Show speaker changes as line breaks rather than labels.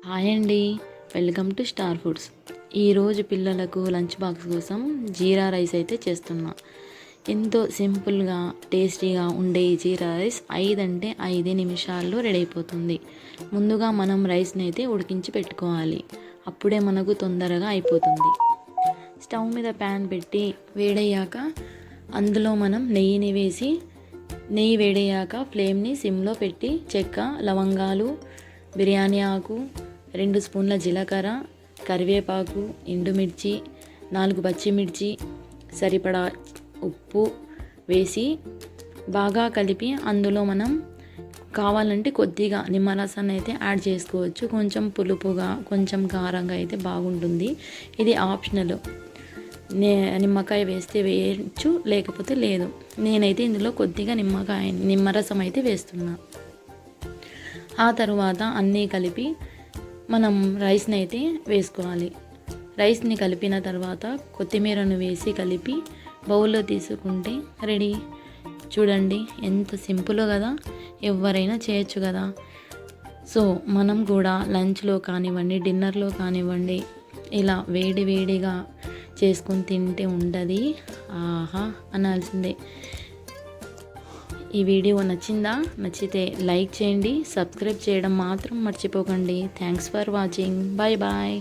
Hi అండి, welcome to star foods. ఈరోజు పిల్లలకు లంచ్ బాక్స్ కోసం జీరా రైస్ అయితే చేస్తున్నా. ఎంతో సింపుల్గా టేస్టీగా ఉండే ఈ జీరా రైస్ 5 అంటే 5 నిమిషాల్లో రెడీ అయిపోతుంది. ముందుగా మనం రైస్ని అయితే ఉడికించి పెట్టుకోవాలి. అప్పుడే మనకు తొందరగా అయిపోతుంది. స్టవ్ మీద ప్యాన్ పెట్టి వేడయ్యాక అందులో మనం నెయ్యిని వేసి, నెయ్యి వేడయ్యాక ఫ్లేమ్ని సిమ్లో పెట్టి చెక్క, లవంగాలు, బిర్యానీ ఆకు, 2 స్పూన్ల జీలకర్ర, కరివేపాకు, ఎండుమిర్చి, 4 పచ్చిమిర్చి, సరిపడా ఉప్పు వేసి బాగా కలిపి అందులో మనం కావాలంటే కొద్దిగా నిమ్మరసాన్ని అయితే యాడ్ చేసుకోవచ్చు. కొంచెం పులుపుగా, కొంచెం కారంగా అయితే బాగుంటుంది. ఇది ఆప్షనల్. నిమ్మకాయ వేస్తే వేయచ్చు, లేకపోతే లేదు. నేనైతే ఇందులో కొద్దిగా నిమ్మరసం అయితే వేస్తున్నా. ఆ తర్వాత అన్నీ కలిపి మనం రైస్ని అయితే వేసుకోవాలి. రైస్ని కలిపిన తర్వాత కొత్తిమీరను వేసి కలిపి బౌల్లో తీసుకుంటే రెడీ. చూడండి ఎంత సింపుల్ కదా, ఎవరైనా చేయొచ్చు కదా. సో మనం కూడా లంచ్లో కానివ్వండి, డిన్నర్లో కానివ్వండి, ఇలా వేడి వేడిగా చేసుకొని తింటే ఉంటుంది ఆహా అనాల్సిందే. ఈ వీడియో నచ్చితే లైక్ చేయండి, సబ్స్క్రైబ్ చేయడం మాత్రం మర్చిపోకండి. Thanks for watching. Bye bye.